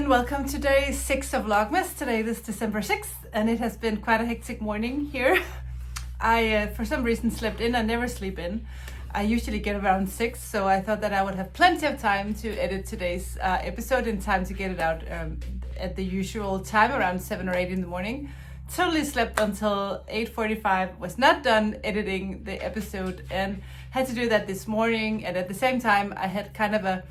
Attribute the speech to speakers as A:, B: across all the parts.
A: Welcome to day 6 of Vlogmas. Today is December 6th and it has been quite a hectic morning here. I for some reason slept in. I never sleep in. I usually get around 6, so I thought that I would have plenty of time to edit today's episode in time to get it out at the usual time, around 7 or 8 in the morning. Totally slept until 8:45, was not done editing the episode and had to do that this morning. And at the same time I had kind of a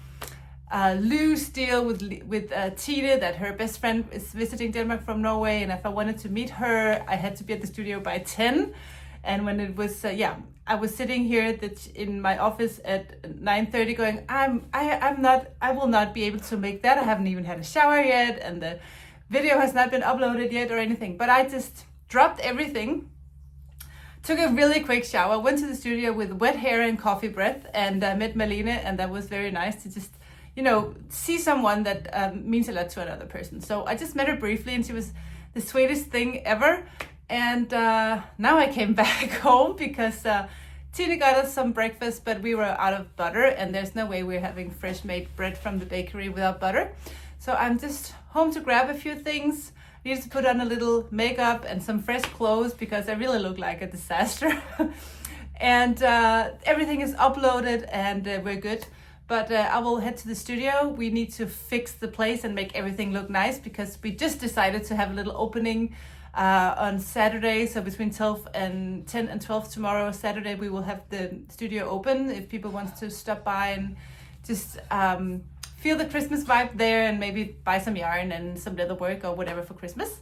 A: loose deal with Tine, that her best friend is visiting Denmark from Norway, and if I wanted to meet her I had to be at the studio by 10. And when it was I was sitting here in my office at 9:30 going, I will not be able to make that. I haven't even had a shower yet and the video has not been uploaded yet or anything. But I just dropped everything, took a really quick shower, went to the studio with wet hair and coffee breath, and met Malene, and that was very nice to just, you know, see someone that means a lot to another person. So I just met her briefly and she was the sweetest thing ever. And now I came back home because Tine got us some breakfast, but we were out of butter and there's no way we're having fresh made bread from the bakery without butter. So I'm just home to grab a few things. I needed to put on a little makeup and some fresh clothes because I really look like a disaster. And everything is uploaded and we're good. But I will head to the studio. We need to fix the place and make everything look nice because we just decided to have a little opening on Saturday. So between 10 and 12 tomorrow, Saturday, we will have the studio open if people want to stop by and just feel the Christmas vibe there and maybe buy some yarn and some leatherwork or whatever for Christmas.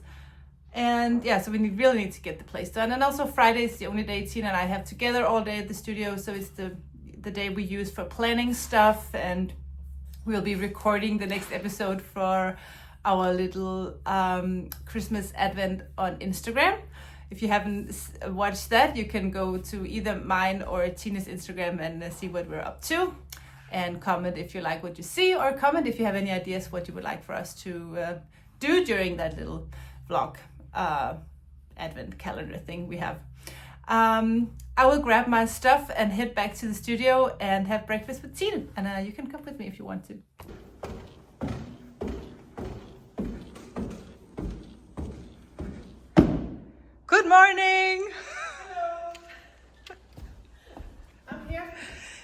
A: And yeah, so we really need to get the place done. And also Friday is the only day Tine and I have together all day at the studio. So it's the day we use for planning stuff, and we'll be recording the next episode for our little Christmas advent on Instagram. If you haven't watched that, you can go to either mine or Tine's Instagram and see what we're up to, and comment if you like what you see, or comment if you have any ideas what you would like for us to do during that little vlog advent calendar thing we have. I will grab my stuff and head back to the studio and have breakfast with Tine. And you can come with me if you want to. Good morning!
B: Hello! I'm here.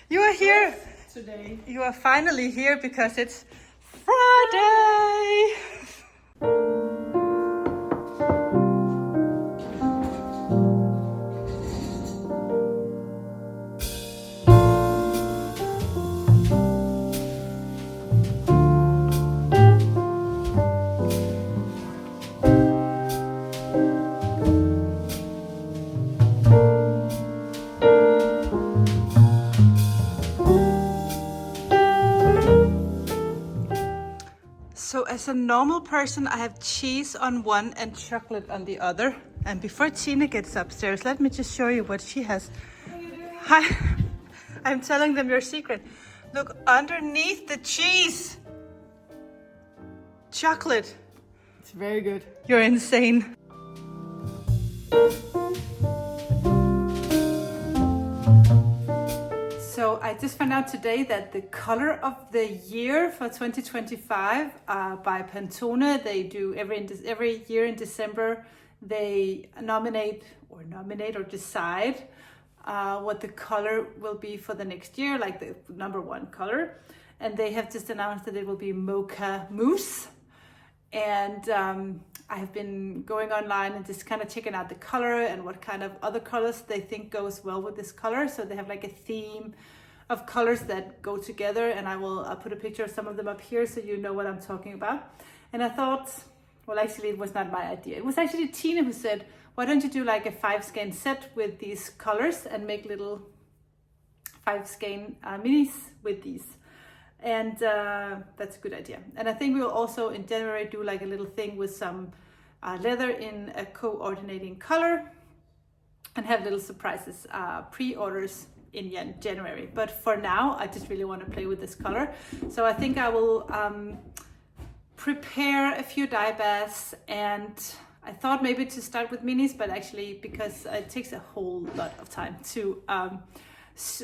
A: You are here
B: Today.
A: You are finally here because it's Friday! So as a normal person, I have cheese on one and chocolate on the other. And before Tine gets upstairs, let me just show you what she has. Hi, I'm telling them your secret. Look underneath the cheese. chocolate.
B: It's very good.
A: You're insane. So I just found out today that the color of the year for 2025 by Pantone, they do every year in December, they nominate or decide what the color will be for the next year, like the number one color. And they have just announced that it will be Mocha Mousse. And I have been going online and just kind of checking out the color and what kind of other colors they think goes well with this color. So they have like a theme of colors that go together, and I'll put a picture of some of them up here so you know what I'm talking about. And I thought, well, actually it was not my idea. It was actually Tina who said, why don't you do like a 5-skein set with these colors and make little 5-skein minis with these. And that's a good idea. And I think we will also in January do like a little thing with some leather in a coordinating color and have little surprises, pre-orders in January. But for now, I just really want to play with this color. So I think I will prepare a few dye baths, and I thought maybe to start with minis, but actually because it takes a whole lot of time to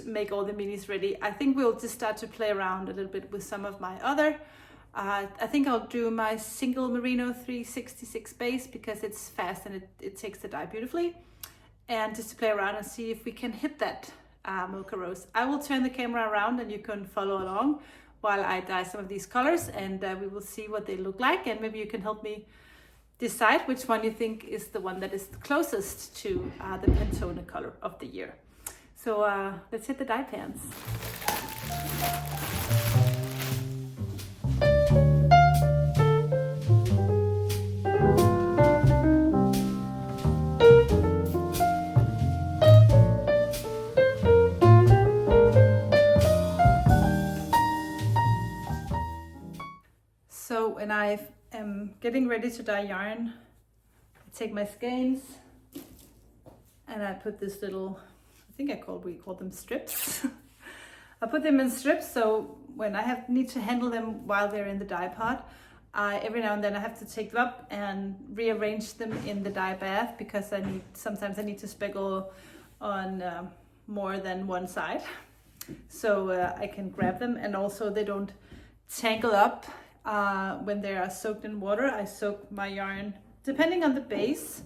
A: make all the minis ready, I think we'll just start to play around a little bit with some of my other. I think I'll do my single merino 366 base because it's fast and it takes the dye beautifully. And just to play around and see if we can hit that mocha rose. I will turn the camera around and you can follow along while I dye some of these colors, and we will see what they look like, and maybe you can help me decide which one you think is the one that is closest to the Pantone color of the year. So let's hit the dye pans. So when I am getting ready to dye yarn, I take my skeins and I put this little, I think we call them strips. I put them in strips, so when I need to handle them while they're in the dye pot, every now and then I have to take them up and rearrange them in the dye bath, because sometimes I need to speckle on more than one side, so I can grab them, and also they don't tangle up when they are soaked in water. I soak my yarn, depending on the base,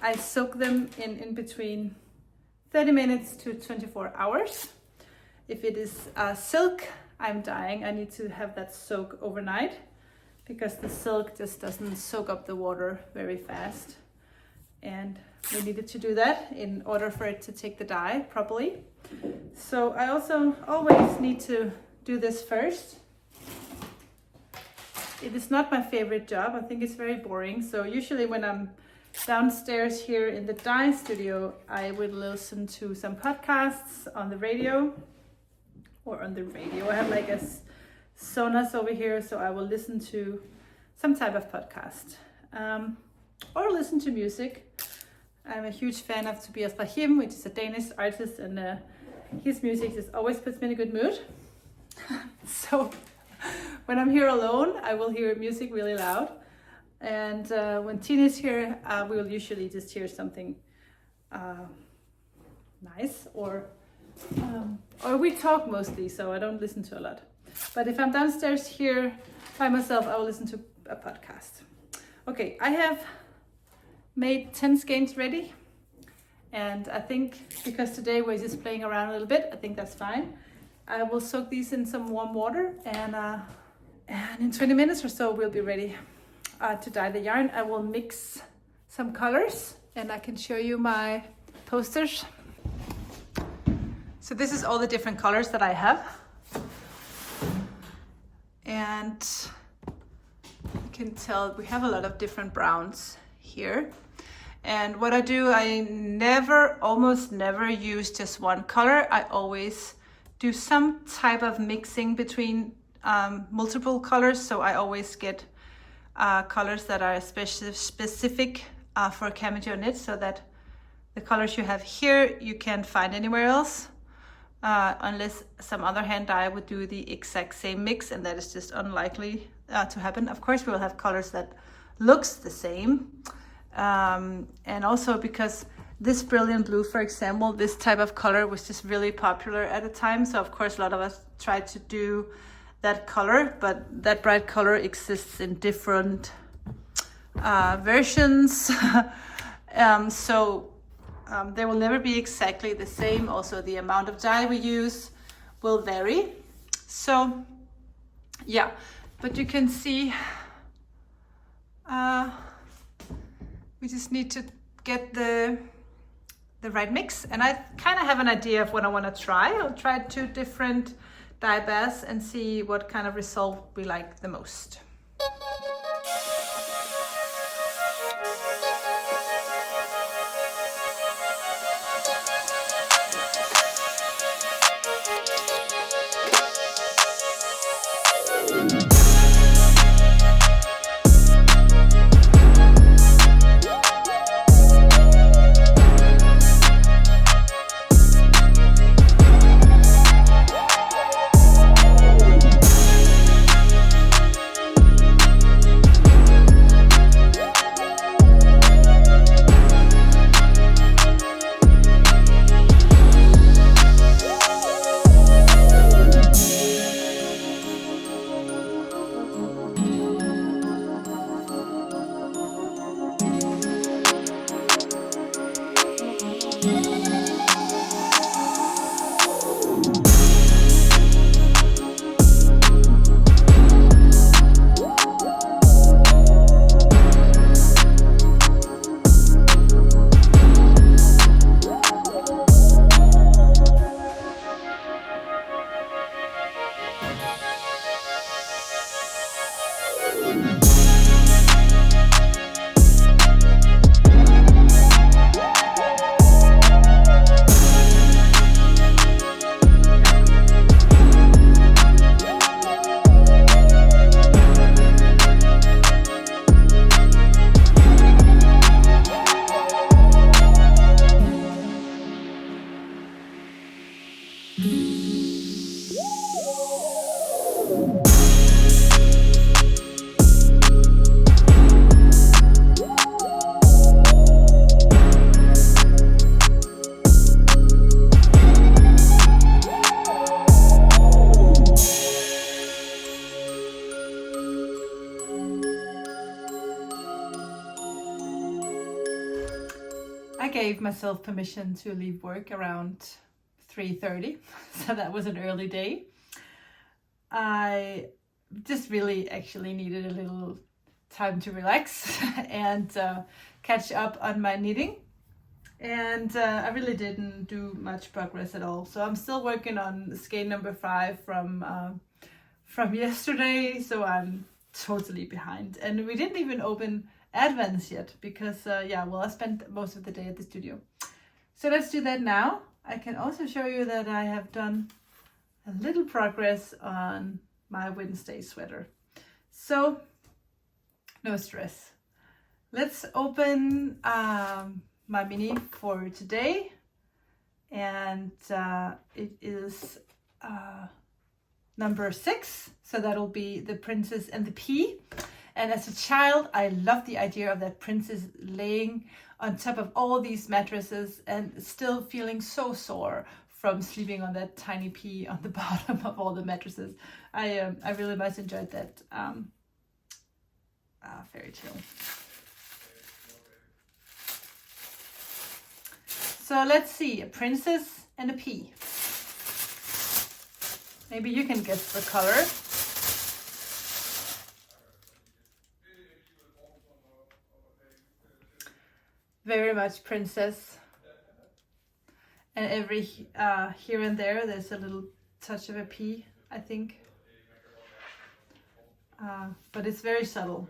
A: I soak them in between 30 minutes to 24 hours. If it is silk I'm dyeing, I need to have that soak overnight, because the silk just doesn't soak up the water very fast. And we needed to do that in order for it to take the dye properly. So I also always need to do this first. It is not my favorite job. I think it's very boring. So usually when I'm downstairs here in the dye studio, I would listen to some podcasts on the radio. I have like a Sonos over here, so I will listen to some type of podcast or listen to music. I'm a huge fan of Tobias Rahim, which is a Danish artist, and his music just always puts me in a good mood. So when I'm here alone, I will hear music really loud. And when Tina's here, we will usually just hear something nice, or we talk mostly, so I don't listen to a lot. But if I'm downstairs here by myself, I will listen to a podcast. Okay, I have made 10 skeins ready, and I think because today we're just playing around a little bit, I think that's fine. I will soak these in some warm water, and in 20 minutes or so we'll be ready to dye the yarn. I will mix some colors, and I can show you my posters. So this is all the different colors that I have, and you can tell we have a lot of different browns here. And what I do, I almost never use just one color. I always do some type of mixing between multiple colors. So I always get colors that are specific for CamijoKnit, so that the colors you have here you can't find anywhere else. unless some other hand dyer would do the exact same mix, and that is just unlikely to happen. Of course, we will have colors that looks the same, and also because this brilliant blue, for example, this type of color was just really popular at the time, so of course a lot of us tried to do that color, but that bright color exists in different versions. They will never be exactly the same. Also, the amount of dye we use will vary. So yeah, but you can see we just need to get the right mix, and I kind of have an idea of what I want to try. I'll try 2 different dye baths and see what kind of result we like the most. I gave myself permission to leave work around 3:30, so that was an early day. I just really actually needed a little time to relax and catch up on my knitting, and I really didn't do much progress at all. So I'm still working on skein number 5 from yesterday, so I'm totally behind, and we didn't even open Advents yet because I spent most of the day at the studio. So let's do that now. I can also show you that I have done a little progress on my Wednesday sweater. So no stress. Let's open my mini for today, and it is number 6, so that'll be the Princess and the Pea. And as a child, I loved the idea of that princess laying on top of all these mattresses and still feeling so sore from sleeping on that tiny pea on the bottom of all the mattresses. I really much enjoyed that fairy tale. So let's see, a princess and a pea. Maybe you can guess the color. Very much princess, and every here and there there's a little touch of a pea, I think, but it's very subtle.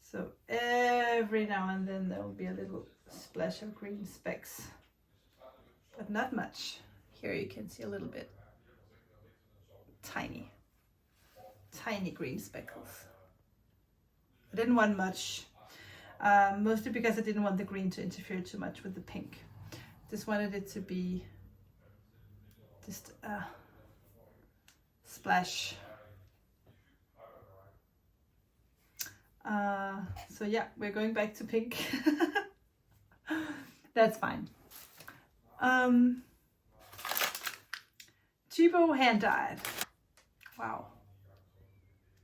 A: So every now and then there will be a little splash of green specks, but not much. Here you can see a little bit, tiny green speckles. I didn't want much. Mostly because I didn't want the green to interfere too much with the pink. Just wanted it to be just a splash. So yeah, we're going back to pink. That's fine. Cheapo hand dyed. Wow.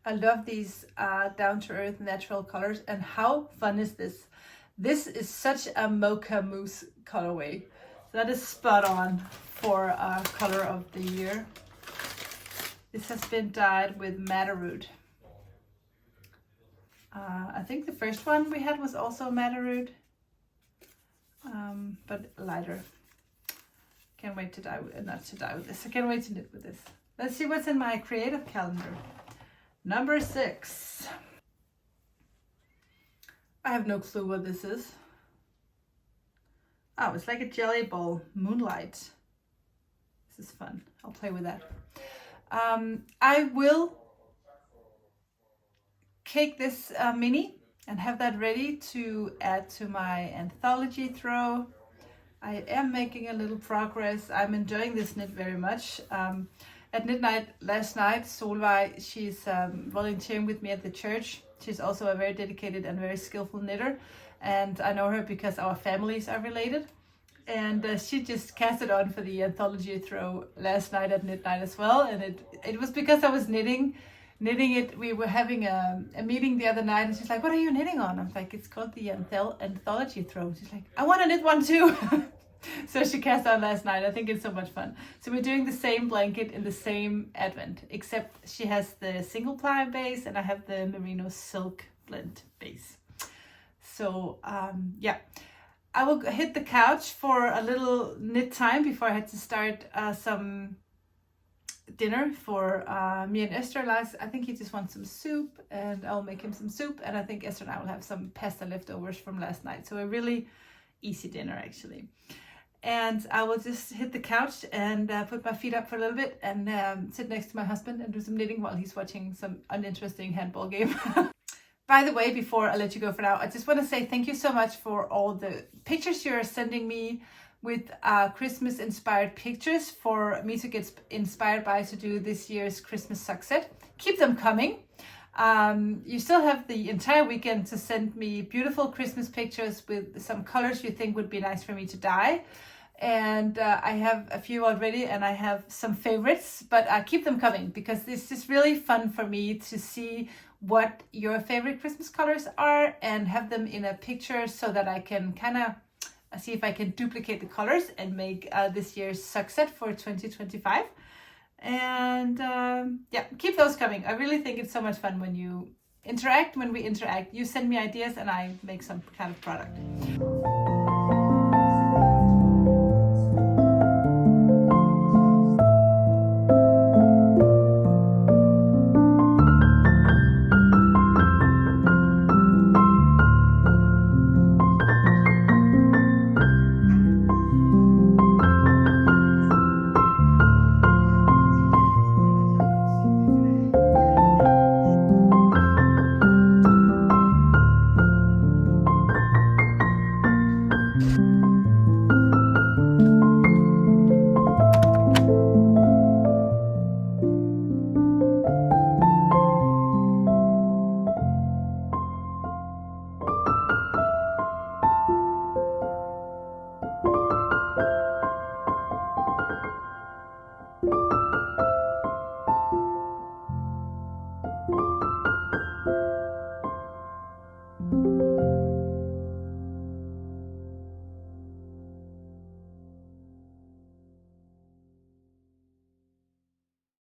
A: I love these down-to-earth natural colors. And how fun is this? This is such a mocha mousse colorway. So that is spot on for color of the year. This has been dyed with madder root. I think the first one we had was also madder root, but lighter. Can't wait to dye with, not to dye with this. I can't wait to knit with this. Let's see what's in my creative calendar. Number 6. I have no clue what this is. Oh, it's like a jelly ball, moonlight. This is fun. I'll play with that. I will cake this mini and have that ready to add to my anthology throw. I am making a little progress. I'm enjoying this knit very much. At midnight last night, Solveig, she's volunteering with me at the church. She's also a very dedicated and very skillful knitter. And I know her because our families are related. And she just cast it on for the anthology throw last night at midnight as well. And it was because I was knitting it. We were having a meeting the other night and she's like, what are you knitting on? I was like, it's called the anthology throw. She's like, I want to knit one too. So she cast on last night. I think it's so much fun. So we're doing the same blanket in the same advent, except she has the single ply base and I have the merino silk blend base. So yeah, I will hit the couch for a little knit time before I had to start some dinner for me and Esther. I think he just wants some soup and I'll make him some soup, and I think Esther and I will have some pasta leftovers from last night. So a really easy dinner actually. And I will just hit the couch and put my feet up for a little bit and sit next to my husband and do some knitting while he's watching some uninteresting handball game. By the way, before I let you go for now, I just want to say thank you so much for all the pictures you're sending me with Christmas inspired pictures for me to get inspired by to do this year's Christmas sock set. Keep them coming. You still have the entire weekend to send me beautiful Christmas pictures with some colors you think would be nice for me to dye. And I have a few already and I have some favorites, but keep them coming because this is really fun for me to see what your favorite Christmas colors are and have them in a picture so that I can kind of see if I can duplicate the colors and make this year's sock set for 2025. And yeah, keep those coming. I really think it's so much fun when we interact. You send me ideas and I make some kind of product.